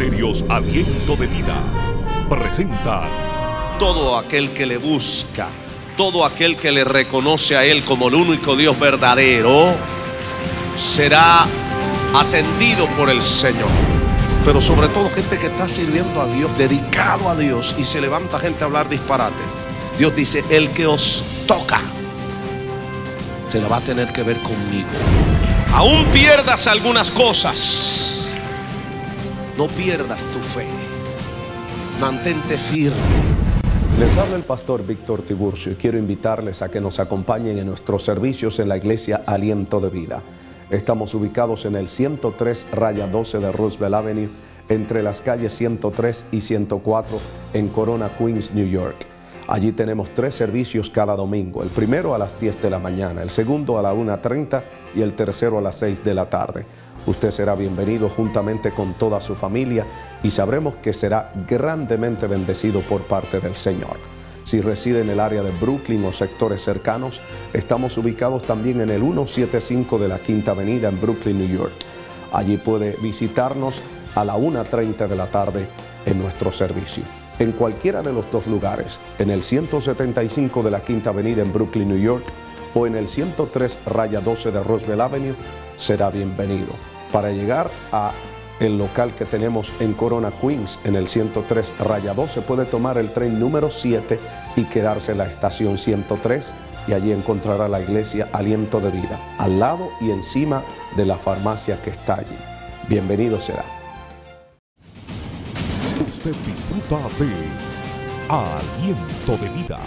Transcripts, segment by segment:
Ministerios Aliento de Vida presentan: todo aquel que le busca, todo aquel que le reconoce a Él como el único Dios verdadero, será atendido por el Señor. Pero sobre todo gente que está sirviendo a Dios, dedicado a Dios, y se levanta gente a hablar disparate. Dios dice: el que os toca se la va a tener que ver conmigo. Aún pierdas algunas cosas, no pierdas tu fe, mantente firme. Les habla el pastor Víctor Tiburcio y quiero invitarles a que nos acompañen en nuestros servicios en la iglesia Aliento de Vida. Estamos ubicados en el 103-12 de Roosevelt Avenue, entre las calles 103 y 104 en Corona, Queens, New York. Allí tenemos 3 servicios cada domingo: el primero a las 10 de la mañana, el segundo a la 1:30 y el tercero a las 6 de la tarde. Usted será bienvenido juntamente con toda su familia y sabremos que será grandemente bendecido por parte del Señor. Si reside en el área de Brooklyn o sectores cercanos, estamos ubicados también en el 175 de la Quinta Avenida en Brooklyn, New York. Allí puede visitarnos a la 1:30 de la tarde en nuestro servicio. En cualquiera de los dos lugares, en el 175 de la Quinta Avenida en Brooklyn, New York, o en el 103-12 de Roosevelt Avenue, será bienvenido. Para llegar a el local que tenemos en Corona, Queens, en el 103-12, puede tomar el tren número 7 y quedarse en la estación 103, y allí encontrará la iglesia Aliento de Vida, al lado y encima de la farmacia que está allí. Bienvenido será. Usted disfruta de Aliento de Vida.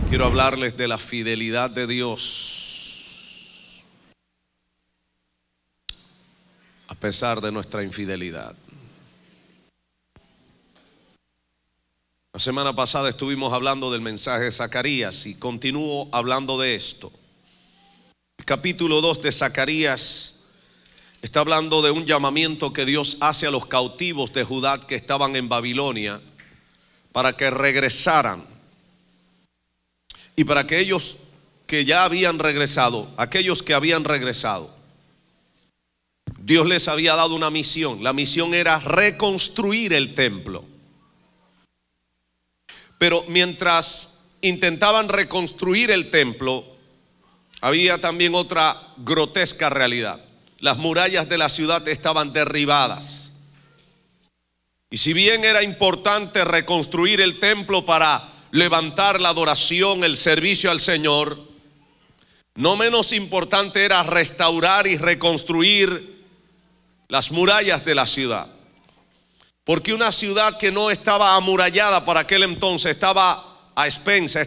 Quiero hablarles de la fidelidad de Dios a pesar de nuestra infidelidad. La semana pasada estuvimos hablando del mensaje de Zacarías y continúo hablando de esto. El capítulo 2 de Zacarías está hablando de un llamamiento que Dios hace a los cautivos de Judá que estaban en Babilonia para que regresaran. Y para que ellos que ya habían regresado, aquellos que habían regresado, Dios les había dado una misión. La misión era reconstruir el templo. Pero mientras intentaban reconstruir el templo, había también otra grotesca realidad. Las murallas de la ciudad estaban derribadas. Y si bien era importante reconstruir el templo para levantar la adoración, el servicio al Señor, no menos importante era restaurar y reconstruir las murallas de la ciudad. Porque una ciudad que no estaba amurallada para aquel entonces, estaba a expensa,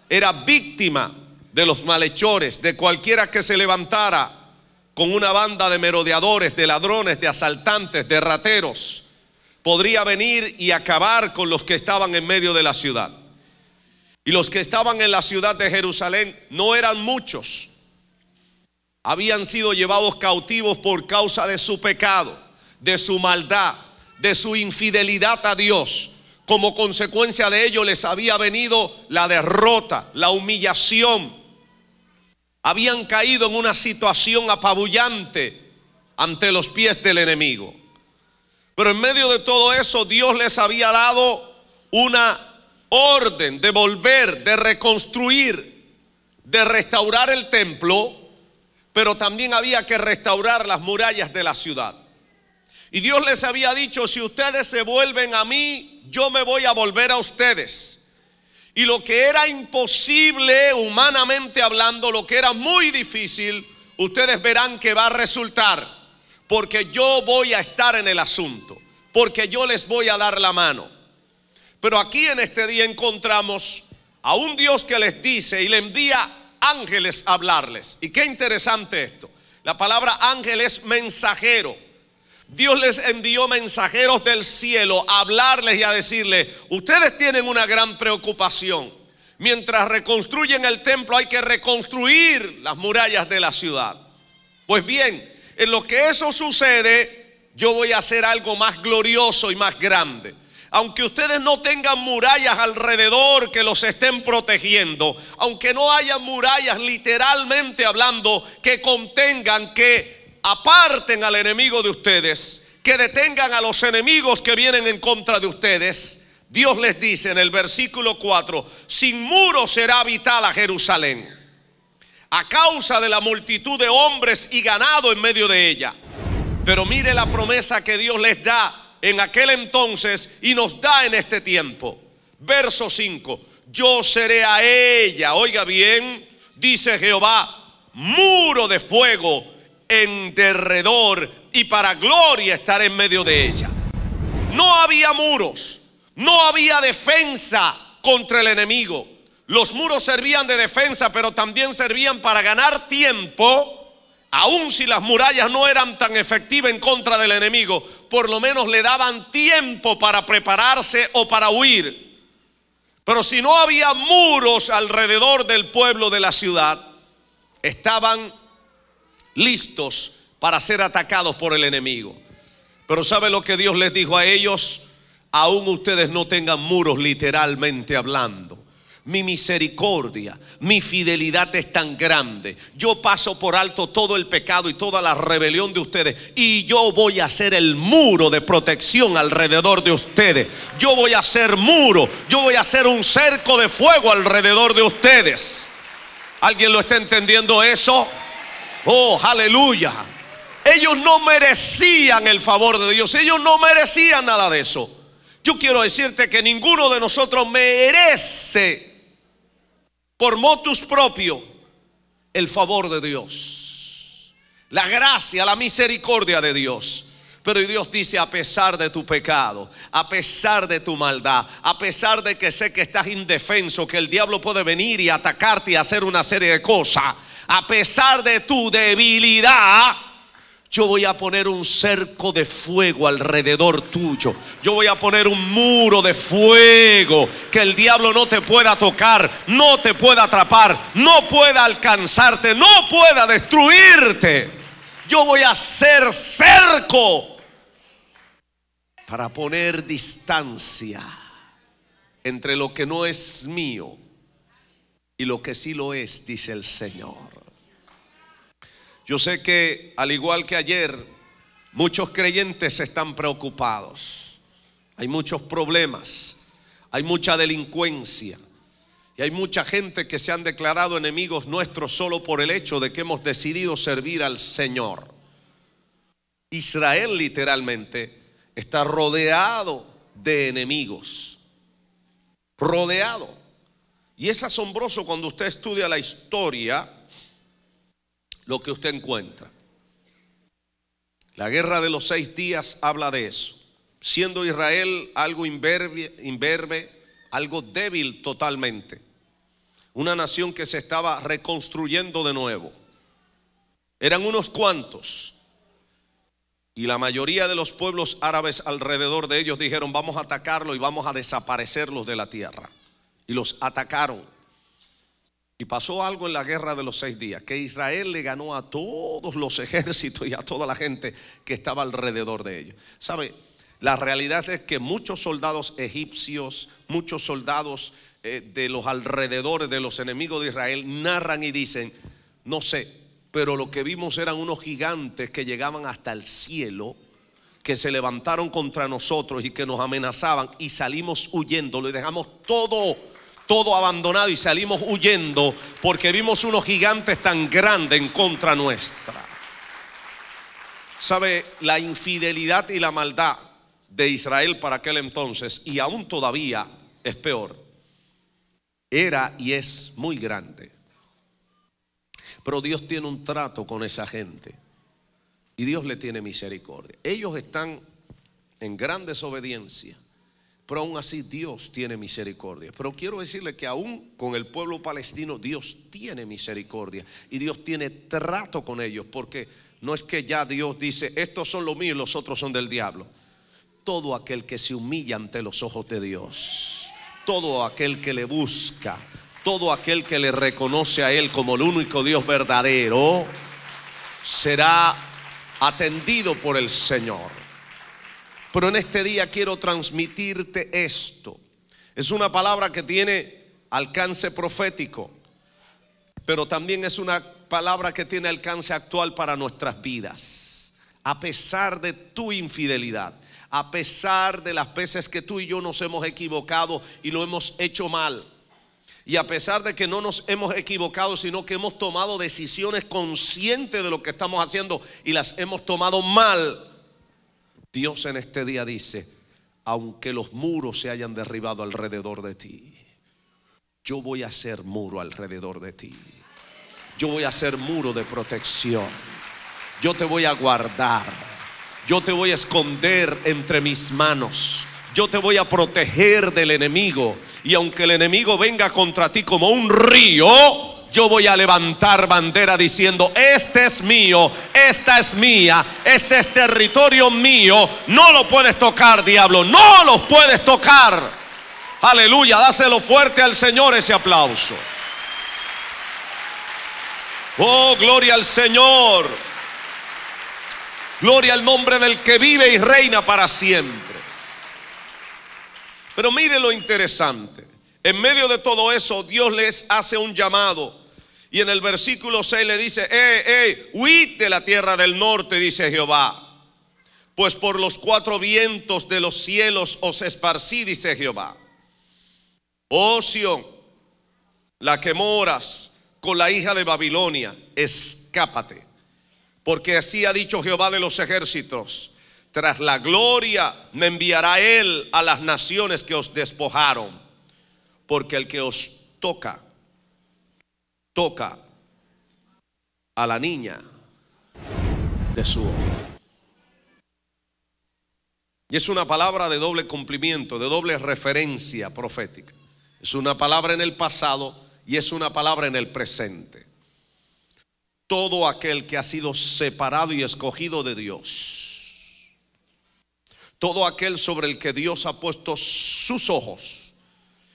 era víctima de los malhechores, de cualquiera que se levantara con una banda de merodeadores, de ladrones, de asaltantes, de rateros. Podría venir y acabar con los que estaban en medio de la ciudad. Y los que estaban en la ciudad de Jerusalén no eran muchos. Habían sido llevados cautivos por causa de su pecado, de su maldad, de su infidelidad a Dios. Como consecuencia de ello les había venido la derrota, la humillación. Habían caído en una situación apabullante ante los pies del enemigo. Pero en medio de todo eso, Dios les había dado una orden de volver, de reconstruir, de restaurar el templo, pero también había que restaurar las murallas de la ciudad. Y Dios les había dicho: si ustedes se vuelven a mí, yo me voy a volver a ustedes. Y lo que era imposible humanamente hablando, lo que era muy difícil, ustedes verán que va a resultar, porque yo voy a estar en el asunto, porque yo les voy a dar la mano. Pero aquí en este día encontramos a un Dios que les dice y le envía ángeles a hablarles. Y qué interesante esto. La palabra ángel es mensajero. Dios les envió mensajeros del cielo a hablarles y a decirles: ustedes tienen una gran preocupación. Mientras reconstruyen el templo, hay que reconstruir las murallas de la ciudad. Pues bien, en lo que eso sucede, yo voy a hacer algo más glorioso y más grande. Aunque ustedes no tengan murallas alrededor que los estén protegiendo, aunque no haya murallas literalmente hablando que contengan, que aparten al enemigo de ustedes, que detengan a los enemigos que vienen en contra de ustedes, Dios les dice en el versículo 4: sin muro será habitada Jerusalén, a causa de la multitud de hombres y ganado en medio de ella. Pero mire la promesa que Dios les da en aquel entonces y nos da en este tiempo. Verso 5: yo seré a ella, oiga bien, dice Jehová, muro de fuego en derredor, y para gloria estar en medio de ella. No había muros, no había defensa contra el enemigo. Los muros servían de defensa, pero también servían para ganar tiempo. Aun si las murallas no eran tan efectivas en contra del enemigo, por lo menos le daban tiempo para prepararse o para huir. Pero si no había muros alrededor del pueblo de la ciudad, estaban listos para ser atacados por el enemigo. Pero ¿sabe lo que Dios les dijo a ellos? Aún ustedes no tengan muros, literalmente hablando. Mi misericordia, mi fidelidad es tan grande. Yo paso por alto todo el pecado y toda la rebelión de ustedes, y yo voy a hacer el muro de protección alrededor de ustedes. Yo voy a hacer muro, yo voy a hacer un cerco de fuego alrededor de ustedes. ¿Alguien lo está entendiendo eso? Oh, aleluya. Ellos no merecían el favor de Dios, ellos no merecían nada de eso. Yo quiero decirte que ninguno de nosotros merece por motus propio el favor de Dios, la gracia, la misericordia de Dios. Pero Dios dice: a pesar de tu pecado, a pesar de tu maldad, a pesar de que sé que estás indefenso, que el diablo puede venir y atacarte y hacer una serie de cosas, a pesar de tu debilidad, yo voy a poner un cerco de fuego alrededor tuyo. Yo voy a poner un muro de fuego que el diablo no te pueda tocar, no te pueda atrapar, no pueda alcanzarte, no pueda destruirte. Yo voy a hacer cerco para poner distancia entre lo que no es mío y lo que sí lo es, dice el Señor. Yo sé que al igual que ayer, muchos creyentes están preocupados. Hay muchos problemas, hay mucha delincuencia y hay mucha gente que se han declarado enemigos nuestros solo por el hecho de que hemos decidido servir al Señor. Israel literalmente está rodeado de enemigos, rodeado. Y es asombroso cuando usted estudia la historia lo que usted encuentra. La guerra de los 6 días habla de eso. Siendo Israel algo imberbe, algo débil totalmente, una nación que se estaba reconstruyendo de nuevo. Eran unos cuantos, y la mayoría de los pueblos árabes alrededor de ellos dijeron: vamos a atacarlo y vamos a desaparecerlos de la tierra. Y los atacaron. Y pasó algo en la guerra de los 6 días, que Israel le ganó a todos los ejércitos y a toda la gente que estaba alrededor de ellos. ¿Sabe? La realidad es que muchos soldados egipcios, muchos soldados de los alrededores de los enemigos de Israel narran y dicen: no sé, pero lo que vimos eran unos gigantes que llegaban hasta el cielo, que se levantaron contra nosotros y que nos amenazaban, y salimos huyendo, le dejamos todo abandonado y salimos huyendo porque vimos unos gigantes tan grandes en contra nuestra. ¿Sabe? La infidelidad y la maldad de Israel para aquel entonces, y aún todavía es peor, era y es muy grande. Pero Dios tiene un trato con esa gente y Dios le tiene misericordia. Ellos están en gran desobediencia, pero aún así Dios tiene misericordia. Pero quiero decirle que aún con el pueblo palestino Dios tiene misericordia y Dios tiene trato con ellos, porque no es que ya Dios dice: estos son los míos y los otros son del diablo. Todo aquel que se humilla ante los ojos de Dios, todo aquel que le busca, todo aquel que le reconoce a Él como el único Dios verdadero, será atendido por el Señor. Pero en este día quiero transmitirte esto. Es una palabra que tiene alcance profético, pero también es una palabra que tiene alcance actual para nuestras vidas. a pesar de tu infidelidad, a pesar de las veces que tú y yo nos hemos equivocado y lo hemos hecho mal, y a pesar de que no nos hemos equivocado, sino que hemos tomado decisiones conscientes de lo que estamos haciendo y las hemos tomado mal, Dios en este día dice: aunque los muros se hayan derribado alrededor de ti, yo voy a hacer muro alrededor de ti. Yo voy a hacer muro de protección. Yo te voy a guardar. Yo te voy a esconder entre mis manos. Yo te voy a proteger del enemigo. Y aunque el enemigo venga contra ti como un río, yo voy a levantar bandera diciendo: este es mío, esta es mía, este es territorio mío. No lo puedes tocar, diablo, no lo puedes tocar. Aleluya, dáselo fuerte al Señor ese aplauso. Oh, gloria al Señor. Gloria al nombre del que vive y reina para siempre. Pero mire lo interesante. En medio de todo eso, Dios les hace un llamado. Y en el versículo 6 le dice: huid de la tierra del norte, dice Jehová, pues por los cuatro vientos de los cielos os esparcí, dice Jehová. Oh Sión, la que moras con la hija de Babilonia, escápate, porque así ha dicho Jehová de los ejércitos: tras la gloria me enviará él a las naciones que os despojaron, porque el que os toca a la niña de su ojo. Y es una palabra de doble cumplimiento, de doble referencia profética. Es una palabra en el pasado y es una palabra en el presente. Todo aquel que ha sido separado y escogido de Dios, todo aquel sobre el que Dios ha puesto sus ojos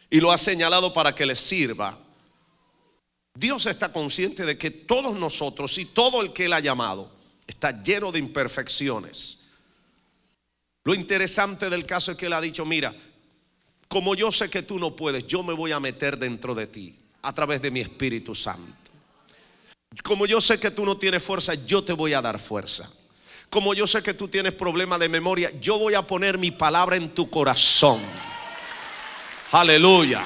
y lo ha señalado para que le sirva, Dios está consciente de que todos nosotros y todo el que Él ha llamado está lleno de imperfecciones. Lo interesante del caso es que Él ha dicho: mira, como yo sé que tú no puedes, yo me voy a meter dentro de ti a través de mi Espíritu Santo. Como yo sé que tú no tienes fuerza, yo te voy a dar fuerza. Como yo sé que tú tienes problemas de memoria, yo voy a poner mi palabra en tu corazón. Aleluya.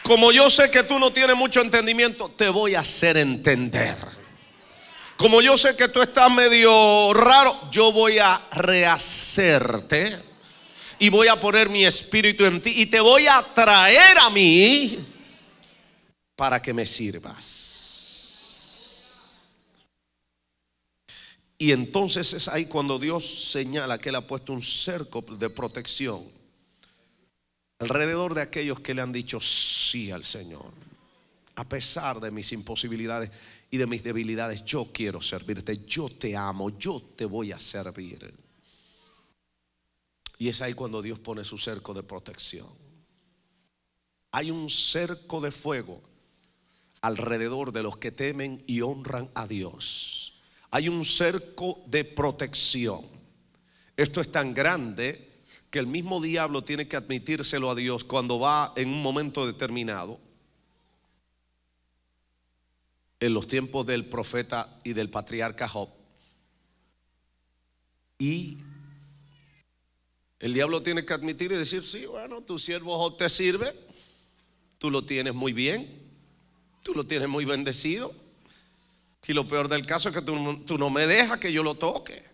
Como yo sé que tú no tienes mucho entendimiento, te voy a hacer entender. Como yo sé que tú estás medio raro, yo voy a rehacerte y voy a poner mi espíritu en ti y te voy a traer a mí para que me sirvas. Y entonces es ahí cuando Dios señala que Él ha puesto un cerco de protección alrededor de aquellos que le han dicho sí al Señor. A pesar de mis imposibilidades y de mis debilidades, yo quiero servirte, yo te amo, yo te voy a servir. Y es ahí cuando Dios pone su cerco de protección. Hay un cerco de fuego alrededor de los que temen y honran a Dios. Hay un cerco de protección. Esto es tan grande que el mismo diablo tiene que admitírselo a Dios cuando va en un momento determinado. En los tiempos del profeta y del patriarca Job, y el diablo tiene que admitir y decir: sí, bueno, tu siervo Job te sirve, tú lo tienes muy bien, tú lo tienes muy bendecido, y lo peor del caso es que tú no me dejas que yo lo toque.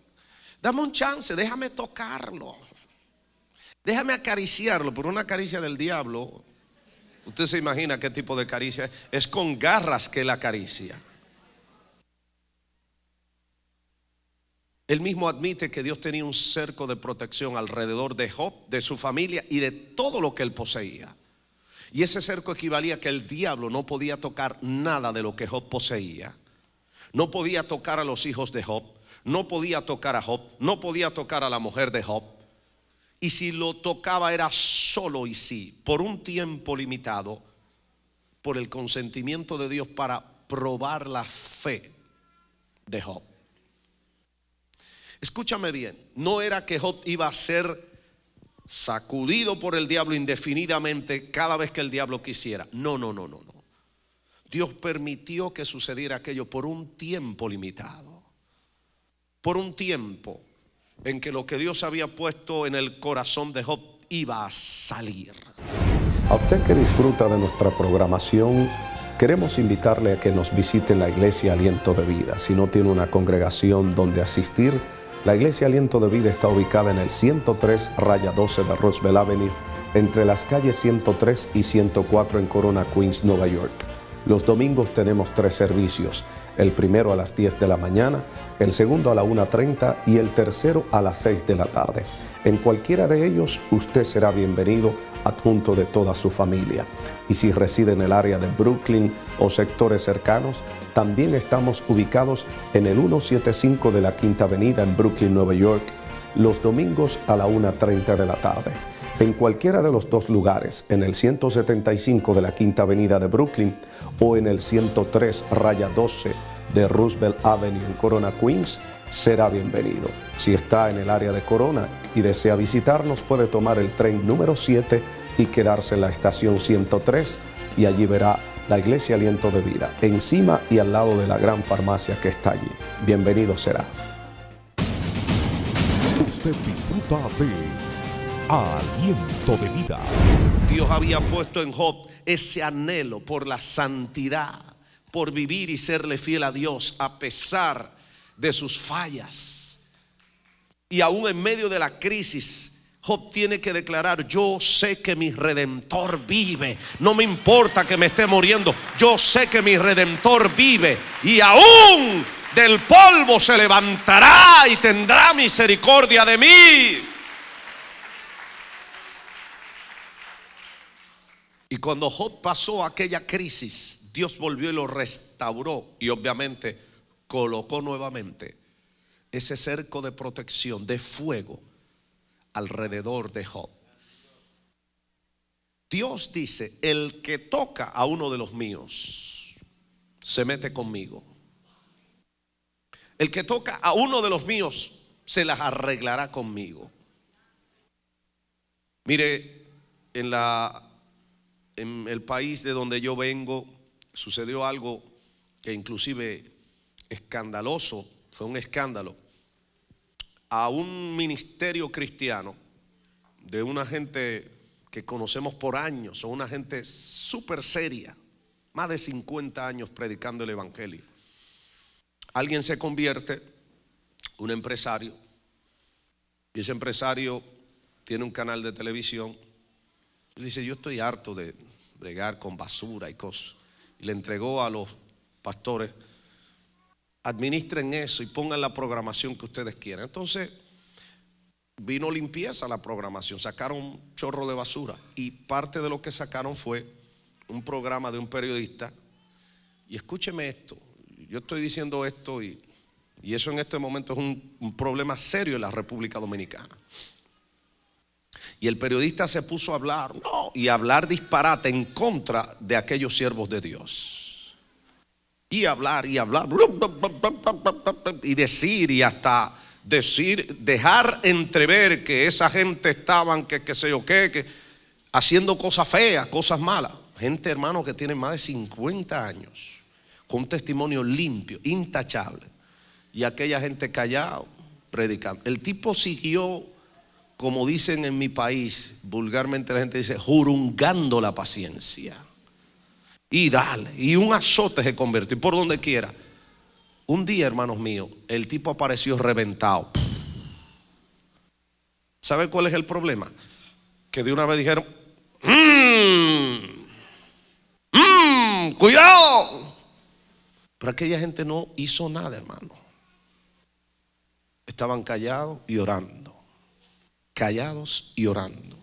Dame un chance, déjame tocarlo, déjame acariciarlo. Por una caricia del diablo, usted se imagina qué tipo de caricia es con garras que él acaricia. Él mismo admite que Dios tenía un cerco de protección alrededor de Job, de su familia y de todo lo que él poseía. Y ese cerco equivalía a que el diablo no podía tocar nada de lo que Job poseía. No podía tocar a los hijos de Job, no podía tocar a Job, no podía tocar a la mujer de Job. Y si lo tocaba era solo y sí, por un tiempo limitado, por el consentimiento de Dios para probar la fe de Job. Escúchame bien, no era que Job iba a ser sacudido por el diablo indefinidamente cada vez que el diablo quisiera. No. Dios permitió que sucediera aquello por un tiempo limitado. Por un tiempo en que lo que Dios había puesto en el corazón de Job iba a salir. A usted que disfruta de nuestra programación, queremos invitarle a que nos visite la Iglesia Aliento de Vida. Si no tiene una congregación donde asistir, la Iglesia Aliento de Vida está ubicada en el 103-12 de Roosevelt Avenue, entre las calles 103 y 104 en Corona, Queens, Nueva York. Los domingos tenemos 3 servicios, el primero a las 10 de la mañana, el segundo a la 1:30 y el tercero a las 6 de la tarde. En cualquiera de ellos usted será bienvenido adjunto de toda su familia. Y si reside en el área de Brooklyn o sectores cercanos, también estamos ubicados en el 175 de la Quinta Avenida en Brooklyn, Nueva York, los domingos a la 1:30 de la tarde. En cualquiera de los 2 lugares, en el 175 de la Quinta Avenida de Brooklyn o en el 103-12 de Roosevelt Avenue en Corona, Queens, será bienvenido. Si está en el área de Corona y desea visitarnos, puede tomar el tren número 7 y quedarse en la estación 103 y allí verá la Iglesia Aliento de Vida, encima y al lado de la gran farmacia que está allí. Bienvenido será. Usted disfruta de Aliento de Vida. Dios había puesto en Job ese anhelo por la santidad, por vivir y serle fiel a Dios a pesar de sus fallas. Y aún en medio de la crisis, Job tiene que declarar: yo sé que mi Redentor vive. No me importa que me esté muriendo, yo sé que mi Redentor vive, y aún del polvo se levantará y tendrá misericordia de mí. Y cuando Job pasó aquella crisis, Dios volvió y lo restauró, y obviamente colocó nuevamente ese cerco de protección, de fuego, alrededor de Job. Dios dice: el que toca a uno de los míos se mete conmigo. El que toca a uno de los míos se las arreglará conmigo. Mire, en el país de donde yo vengo sucedió algo que inclusive escandaloso, fue un escándalo. A un ministerio cristiano de una gente que conocemos por años, son una gente súper seria, más de 50 años predicando el evangelio. Alguien se convierte, un empresario, y ese empresario tiene un canal de televisión. Él dice: yo estoy harto de bregar con basura y cosas. Y le entregó a los pastores: administren eso y pongan la programación que ustedes quieran. Entonces vino limpieza a la programación, sacaron un chorro de basura, y parte de lo que sacaron fue un programa de un periodista. Y escúcheme esto, yo estoy diciendo esto y eso en este momento es un problema serio en la República Dominicana. Y el periodista se puso a hablar, y hablar disparate en contra de aquellos siervos de Dios. Y hablar, y decir, y hasta decir, dejar entrever que esa gente estaban, que sé yo qué, que haciendo cosas feas, cosas malas. Gente, hermano, que tiene más de 50 años, con un testimonio limpio, intachable. Y aquella gente callado, predicando. El tipo siguió, como dicen en mi país, vulgarmente la gente dice, jurungando la paciencia. Y dale, y un azote se convirtió, y por donde quiera. Un día, hermanos míos, el tipo apareció reventado. ¿Sabe cuál es el problema? Que de una vez dijeron: cuidado. Pero aquella gente no hizo nada, hermano. Estaban callados y orando. Callados y orando.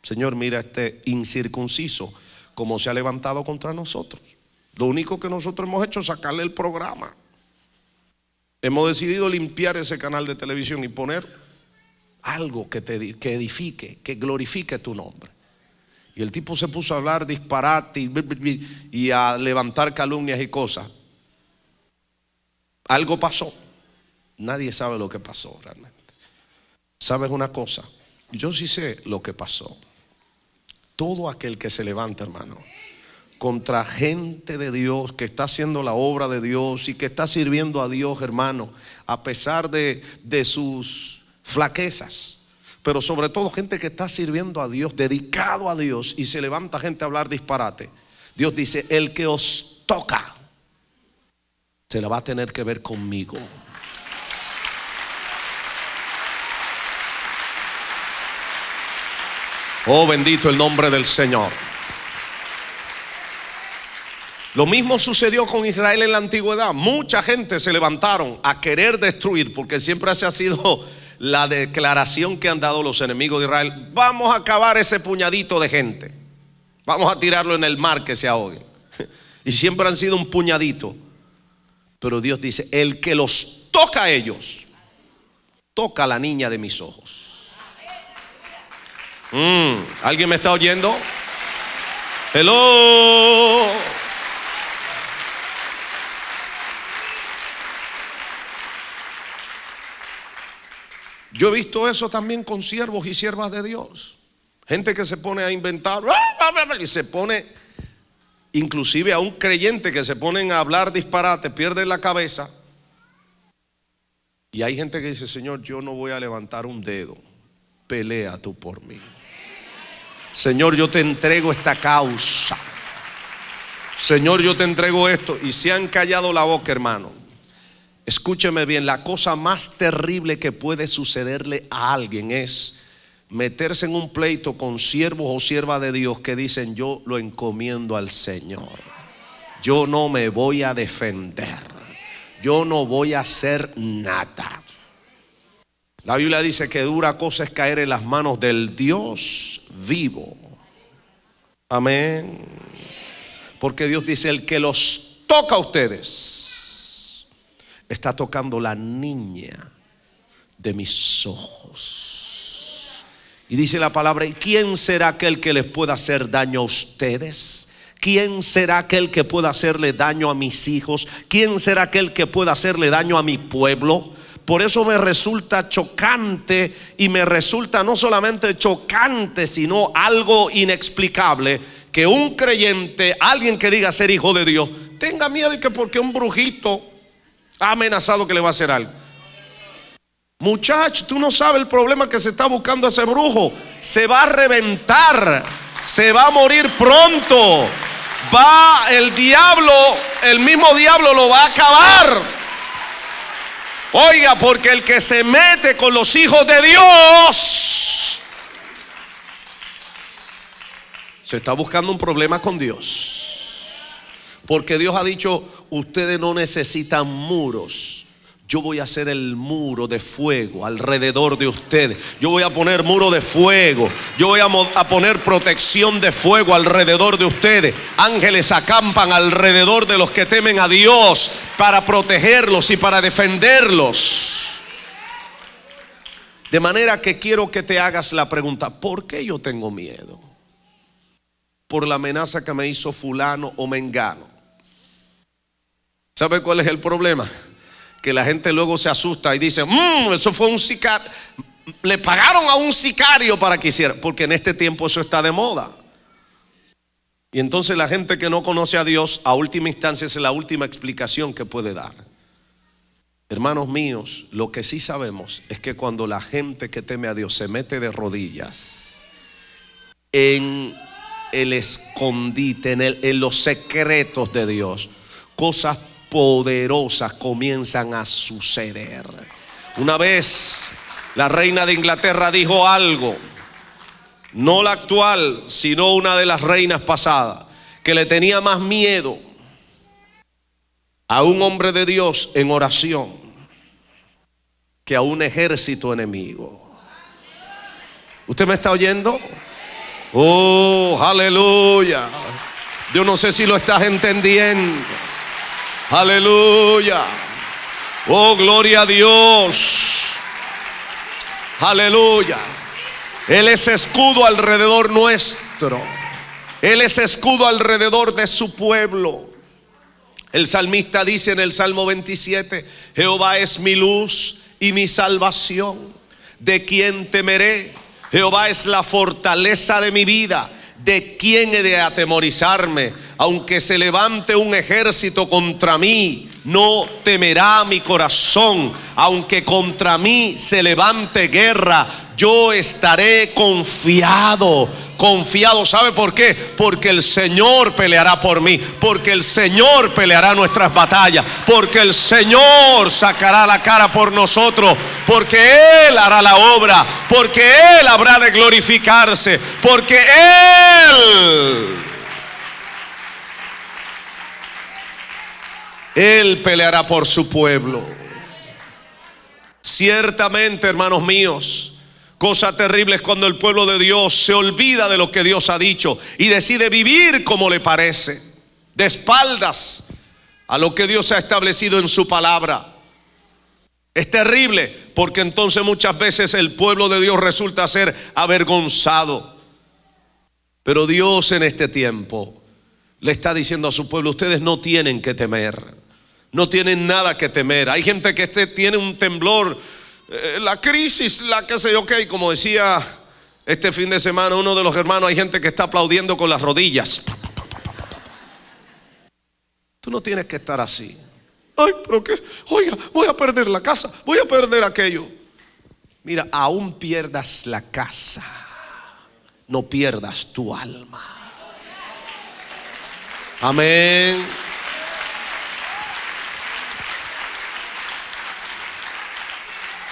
Señor, mira este incircunciso como se ha levantado contra nosotros. Lo único que nosotros hemos hecho es sacarle el programa. Hemos decidido limpiar ese canal de televisión y poner algo que edifique, que glorifique tu nombre. Y el tipo se puso a hablar disparate y a levantar calumnias y cosas. Algo pasó. Nadie sabe lo que pasó realmente. ¿Sabes una cosa? Yo sí sé lo que pasó. Todo aquel que se levanta, hermano, contra gente de Dios que está haciendo la obra de Dios y que está sirviendo a Dios, hermano, a pesar de sus flaquezas. Pero sobre todo gente que está sirviendo a Dios, dedicado a Dios, y se levanta gente a hablar disparate. Dios dice: el que os toca se la va a tener que ver conmigo. Oh, bendito el nombre del Señor. Lo mismo sucedió con Israel en la antigüedad. Mucha gente se levantaron a querer destruir, porque siempre esa ha sido la declaración que han dado los enemigos de Israel: vamos a acabar ese puñadito de gente, vamos a tirarlo en el mar que se ahogue. Y siempre han sido un puñadito. Pero Dios dice: el que los toca a ellos, toca a la niña de mis ojos. ¿Alguien me está oyendo? Hello. Yo he visto eso también con siervos y siervas de Dios. Gente que se pone a inventar y se pone, inclusive a un creyente que se ponen a hablar disparate, pierden la cabeza. Y hay gente que dice: Señor, yo no voy a levantar un dedo, pelea tú por mí. Señor, yo te entrego esta causa. Señor, yo te entrego esto. Y se han callado la boca, hermano. Escúcheme bien, la cosa más terrible que puede sucederle a alguien es meterse en un pleito con siervos o siervas de Dios que dicen: yo lo encomiendo al Señor, yo no me voy a defender, yo no voy a hacer nada. La Biblia dice que dura cosa es caer en las manos del Dios vivo. Amén. Porque Dios dice: el que los toca a ustedes está tocando la niña de mis ojos. Y dice la palabra: ¿y quién será aquel que les pueda hacer daño a ustedes? ¿Quién será aquel que pueda hacerle daño a mis hijos? ¿Quién será aquel que pueda hacerle daño a mi pueblo? Por eso me resulta chocante, y me resulta no solamente chocante, sino algo inexplicable, que un creyente, alguien que diga ser hijo de Dios, tenga miedo y que porque un brujito ha amenazado que le va a hacer algo. Muchacho, tú no sabes el problema que se está buscando ese brujo. Se va a reventar, se va a morir pronto. Va el diablo, el mismo diablo lo va a acabar. Oiga, porque el que se mete con los hijos de Dios se está buscando un problema con Dios. Porque Dios ha dicho: ustedes no necesitan muros. Yo voy a hacer el muro de fuego alrededor de ustedes. Yo voy a poner muro de fuego. Yo voy a poner protección de fuego alrededor de ustedes. Ángeles acampan alrededor de los que temen a Dios para protegerlos y para defenderlos. De manera que quiero que te hagas la pregunta: ¿por qué yo tengo miedo? ¿Por la amenaza que me hizo fulano o mengano? ¿Sabe cuál es el problema? Que la gente luego se asusta y dice: eso fue un sicario, le pagaron a un sicario para que hiciera. Porque en este tiempo eso está de moda. Y entonces la gente que no conoce a Dios, a última instancia, es la última explicación que puede dar. Hermanos míos, lo que sí sabemos es que cuando la gente que teme a Dios se mete de rodillas en el escondite, en los secretos de Dios, cosas poderosas comienzan a suceder. Una vez la reina de Inglaterra dijo algo, no la actual, sino una de las reinas pasadas, que le tenía más miedo a un hombre de Dios en oración que a un ejército enemigo. ¿Usted me está oyendo? Oh, aleluya. Yo no sé si lo estás entendiendo. Aleluya. Oh, gloria a Dios. Aleluya. Él es escudo alrededor nuestro. Él es escudo alrededor de su pueblo. El salmista dice en el Salmo 27: Jehová es mi luz y mi salvación. ¿De quién temeré? Jehová es la fortaleza de mi vida. ¿De quién he de atemorizarme? Aunque se levante un ejército contra mí, no temerá mi corazón. Aunque contra mí se levante guerra, yo estaré confiado. Confiado, ¿sabe por qué? Porque el Señor peleará por mí, porque el Señor peleará nuestras batallas, porque el Señor sacará la cara por nosotros, porque Él hará la obra, porque Él habrá de glorificarse, porque Él peleará por su pueblo. Ciertamente, hermanos míos, cosa terrible es cuando el pueblo de Dios se olvida de lo que Dios ha dicho y decide vivir como le parece, de espaldas a lo que Dios ha establecido en su palabra. Es terrible porque entonces muchas veces el pueblo de Dios resulta ser avergonzado. Pero Dios en este tiempo le está diciendo a su pueblo: ustedes no tienen que temer, no tienen nada que temer. Hay gente que tiene un temblor, la crisis, la que sé yo qué, como decía este fin de semana uno de los hermanos, hay gente que está aplaudiendo con las rodillas. Tú no tienes que estar así. Ay, pero qué, oiga, voy a perder la casa, voy a perder aquello. Mira, aún pierdas la casa, no pierdas tu alma. Amén.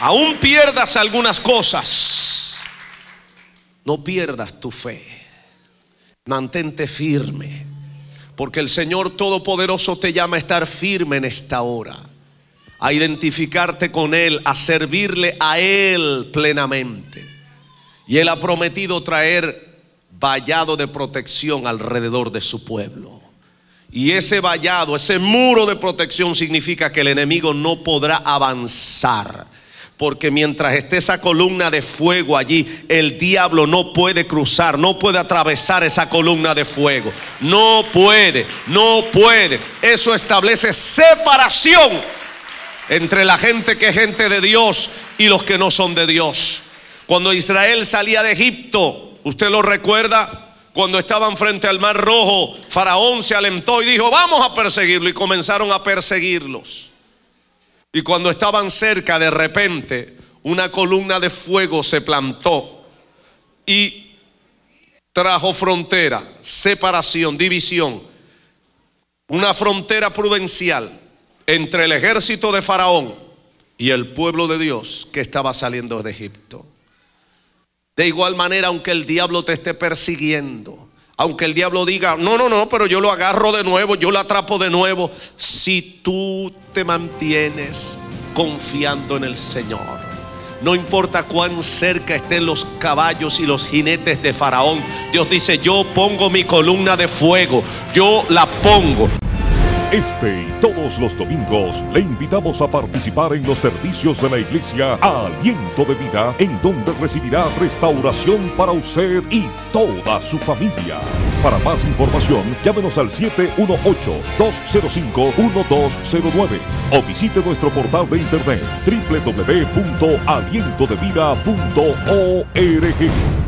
Aún pierdas algunas cosas, no pierdas tu fe. Mantente firme, porque el Señor Todopoderoso te llama a estar firme en esta hora, a identificarte con Él, a servirle a Él plenamente. Y Él ha prometido traer vallado de protección alrededor de su pueblo. Y ese vallado, ese muro de protección significa que el enemigo no podrá avanzar. Porque mientras esté esa columna de fuego allí, el diablo no puede cruzar, no puede atravesar esa columna de fuego. No puede, no puede. Eso establece separación entre la gente que es gente de Dios y los que no son de Dios. Cuando Israel salía de Egipto, ¿usted lo recuerda? Cuando estaban frente al Mar Rojo, Faraón se alentó y dijo: vamos a perseguirlo, y comenzaron a perseguirlos. Y cuando estaban cerca, de repente una columna de fuego se plantó y trajo frontera, separación, división, una frontera prudencial entre el ejército de Faraón y el pueblo de Dios que estaba saliendo de Egipto. De igual manera, aunque el diablo te esté persiguiendo, aunque el diablo diga: no, pero yo lo agarro de nuevo, yo lo atrapo de nuevo. Si tú te mantienes confiando en el Señor, no importa cuán cerca estén los caballos y los jinetes de Faraón, Dios dice: yo pongo mi columna de fuego, yo la pongo. Este y todos los domingos le invitamos a participar en los servicios de la iglesia Aliento de Vida, en donde recibirá restauración para usted y toda su familia. Para más información, llámenos al 718-205-1209 o visite nuestro portal de internet www.alientodevida.org.